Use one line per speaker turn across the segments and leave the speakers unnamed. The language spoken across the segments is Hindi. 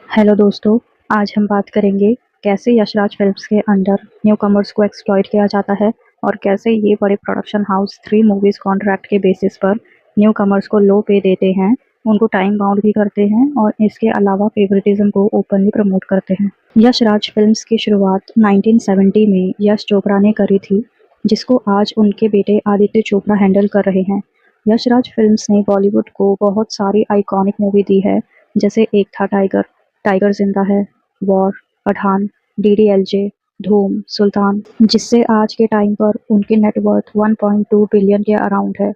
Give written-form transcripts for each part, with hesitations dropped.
हेलो दोस्तों, आज हम बात करेंगे कैसे यशराज फिल्म्स के अंडर न्यू कमर्स को एक्सप्लॉइट किया जाता है और कैसे ये बड़े प्रोडक्शन हाउस 3 मूवीज़ कॉन्ट्रैक्ट के बेसिस पर न्यू कमर्स को लो पे देते हैं, उनको टाइम बाउंड भी करते हैं और इसके अलावा फेवरेटिज्म को ओपनली प्रमोट करते हैं। यशराज फिल्म्स की शुरुआत 1970 में यश चोपड़ा ने करी थी, जिसको आज उनके बेटे आदित्य चोपड़ा हैंडल कर रहे हैं। यशराज फिल्म्स ने बॉलीवुड को बहुत सारी आइकॉनिक मूवी दी है, जैसे एक था टाइगर, टाइगर जिंदा है, वॉर, पठान, डीडीएलजे, धूम, सुल्तान, जिससे आज के टाइम पर उनकी नेटवर्थ 1.2 बिलियन के अराउंड है।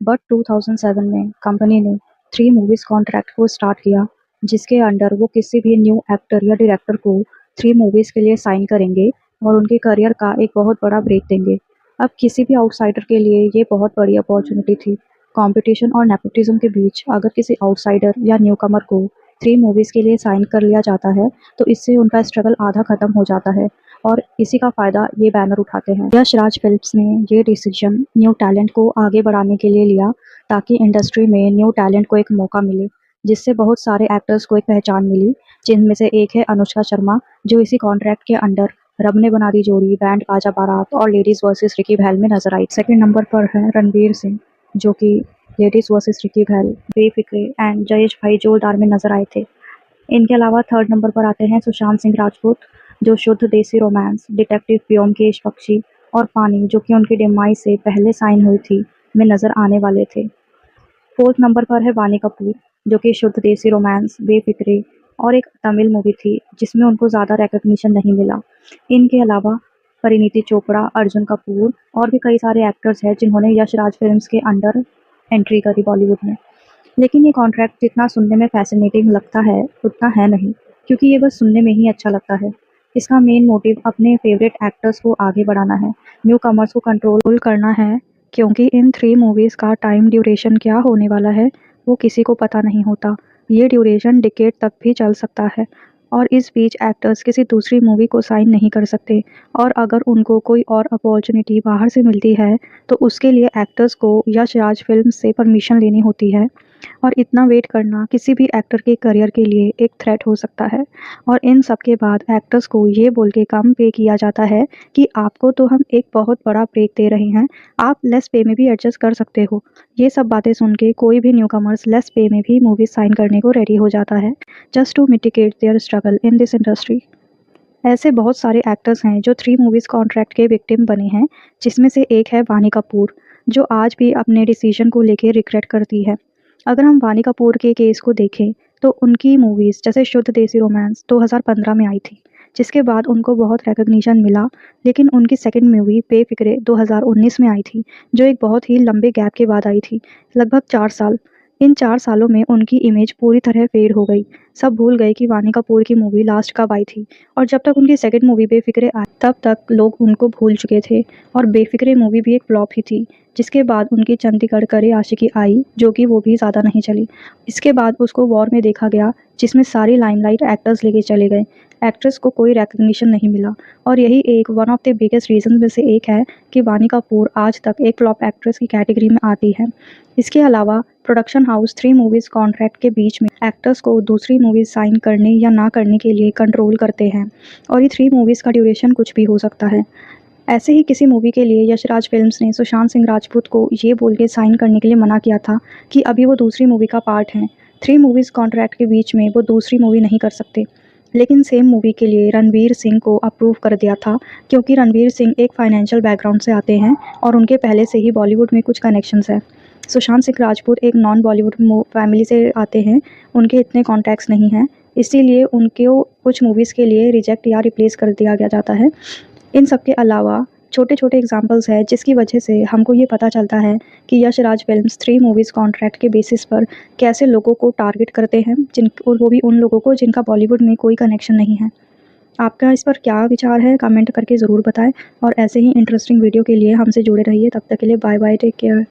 बट 2007 में कंपनी ने 3 मूवीज कॉन्ट्रैक्ट को स्टार्ट किया, जिसके अंडर वो किसी भी न्यू एक्टर या डायरेक्टर को 3 मूवीज के लिए साइन करेंगे और उनके करियर का एक बहुत बड़ा ब्रेक देंगे। अब किसी भी आउटसाइडर के लिए ये बहुत बड़ी अपॉर्चुनिटी थी। कंपटीशन और नेपोटिज्म के बीच अगर किसी आउटसाइडर या न्यूकमर को 3 मूवीज के लिए साइन कर लिया जाता है, तो इससे उनका स्ट्रगल आधा खत्म हो जाता है और इसी का फ़ायदा ये बैनर उठाते हैं। यशराज फिल्म्स ने ये डिसीजन न्यू टैलेंट को आगे बढ़ाने के लिए लिया, ताकि इंडस्ट्री में न्यू टैलेंट को एक मौका मिले, जिससे बहुत सारे एक्टर्स को एक पहचान मिली, जिनमें से एक है अनुष्का शर्मा, जो इसी कॉन्ट्रैक्ट के अंडर रब ने बना दी जोड़ी, बैंड बाजा बारात और लेडीज वर्सेस रिकी बहल में नजर आई। सेकंड नंबर पर है रणवीर सिंह, जो कि लेडीज वर्सेस रिकी बहल, बेफिक्रे एंड जयेश भाई जोरदार में नजर आए थे। इनके अलावा थर्ड नंबर पर आते हैं सुशांत सिंह राजपूत, जो शुद्ध देसी रोमांस, डिटेक्टिव ब्योमकेश बख्शी और पानी, जो कि उनकी डिमाइज से पहले साइन हुई थी, में नजर आने वाले थे। फोर्थ नंबर पर है वानी कपूर, जो कि शुद्ध देसी रोमांस, बेफिक्रे और एक तमिल मूवी थी, जिसमें उनको ज़्यादा रिकग्निशन नहीं मिला। इनके अलावा परिणीति चोपड़ा, अर्जुन कपूर और भी कई सारे एक्टर्स हैं जिन्होंने यशराज फिल्म्स के अंडर एंट्री करी बॉलीवुड में। लेकिन ये कॉन्ट्रैक्ट जितना सुनने में फैसिनेटिंग लगता है, उतना है नहीं, क्योंकि ये बस सुनने में ही अच्छा लगता है। इसका मेन मोटिव अपने फेवरेट एक्टर्स को आगे बढ़ाना है, न्यू कमर्स को कंट्रोल करना है, क्योंकि इन 3 मूवीज़ का टाइम ड्यूरेशन क्या होने वाला है, वो किसी को पता नहीं होता। ये ड्यूरेशन डिकेड तक भी चल सकता है और इस बीच एक्टर्स किसी दूसरी मूवी को साइन नहीं कर सकते, और अगर उनको कोई और अपॉर्चुनिटी बाहर से मिलती है, तो उसके लिए एक्टर्स को यशराज फिल्म से परमिशन लेनी होती है, और इतना वेट करना किसी भी एक्टर के करियर के लिए एक थ्रेट हो सकता है। और इन सब के बाद एक्टर्स को ये बोल के कम पे किया जाता है कि आपको तो हम एक बहुत बड़ा ब्रेक दे रहे हैं, आप लेस पे में भी एडजस्ट कर सकते हो। ये सब बातें सुन के कोई भी न्यूकमर्स लेस पे में भी मूवी साइन करने को रेडी हो जाता है, just to mitigate their struggle in this industry. ऐसे बहुत सारे एक्टर्स हैं जो 3 मूवीज़ कॉन्ट्रैक्ट के विक्टिम बने हैं, जिसमें से एक है वानी कपूर, जो आज भी अपने डिसीजन को लेके रिग्रेट करती है। अगर हम वानी कपूर के केस को देखें, तो उनकी मूवीज़ जैसे शुद्ध देसी रोमांस 2015 में आई थी, जिसके बाद उनको बहुत रिकग्निशन मिला, लेकिन उनकी सेकंड मूवी बेफिक्रे 2019 में आई थी, जो एक बहुत ही लंबे गैप के बाद आई थी, लगभग 4 साल। इन 4 सालों में उनकी इमेज पूरी तरह फेड हो गई। सब भूल गए कि वानी कपूर की मूवी लास्ट कब आई थी, और जब तक उनकी सेकंड मूवी बेफिक्रे आई, तब तक लोग उनको भूल चुके थे, और बेफिक्रे मूवी भी एक फ्लॉप ही थी। जिसके बाद उनकी चंडीगढ़ करे आशिकी आई, जो कि वो भी ज़्यादा नहीं चली। इसके बाद उसको वॉर में देखा गया, जिसमें सारी लाइमलाइट एक्टर्स लेके चले गए, एक्ट्रेस को कोई रिकग्निशन नहीं मिला, और यही एक one of the biggest reason में से एक है कि वानी कपूर आज तक एक फ्लॉप एक्ट्रेस की कैटेगरी में आती है। इसके अलावा प्रोडक्शन हाउस 3 मूवीज़ कॉन्ट्रैक्ट के बीच में एक्टर्स को दूसरी मूवीज़ साइन करने या ना करने के लिए कंट्रोल करते हैं, और ये 3 मूवीज़ का ड्यूरेशन कुछ भी हो सकता है। ऐसे ही किसी मूवी के लिए यशराज फिल्म्स ने सुशांत सिंह राजपूत को ये बोल के साइन करने के लिए मना किया था कि अभी वो दूसरी मूवी का पार्ट हैं, 3 मूवीज़ कॉन्ट्रैक्ट के बीच में वो दूसरी मूवी नहीं कर सकते। लेकिन सेम मूवी के लिए रणवीर सिंह को अप्रूव कर दिया था, क्योंकि रणवीर सिंह एक फाइनेंशियल बैकग्राउंड से आते हैं और उनके पहले से ही बॉलीवुड में कुछ कनेक्शंस हैं। सुशांत सिंह राजपूत एक नॉन बॉलीवुड फैमिली से आते हैं, उनके इतने कॉन्टैक्ट्स नहीं हैं, इसीलिए उनको कुछ मूवीज़ के लिए रिजेक्ट या रिप्लेस कर दिया गया जाता है। इन सब के अलावा छोटे छोटे एग्जांपल्स हैं, जिसकी वजह से हमको ये पता चलता है कि यशराज फिल्म्स 3 मूवीज़ कॉन्ट्रैक्ट के बेसिस पर कैसे लोगों को टारगेट करते हैं, और वो भी उन लोगों को जिनका बॉलीवुड में कोई कनेक्शन नहीं है। आपका इस पर क्या विचार है, कमेंट करके ज़रूर बताएं, और ऐसे ही इंटरेस्टिंग वीडियो के लिए हमसे जुड़े रहिए। तब तक के लिए बाय बाय, टेक केयर।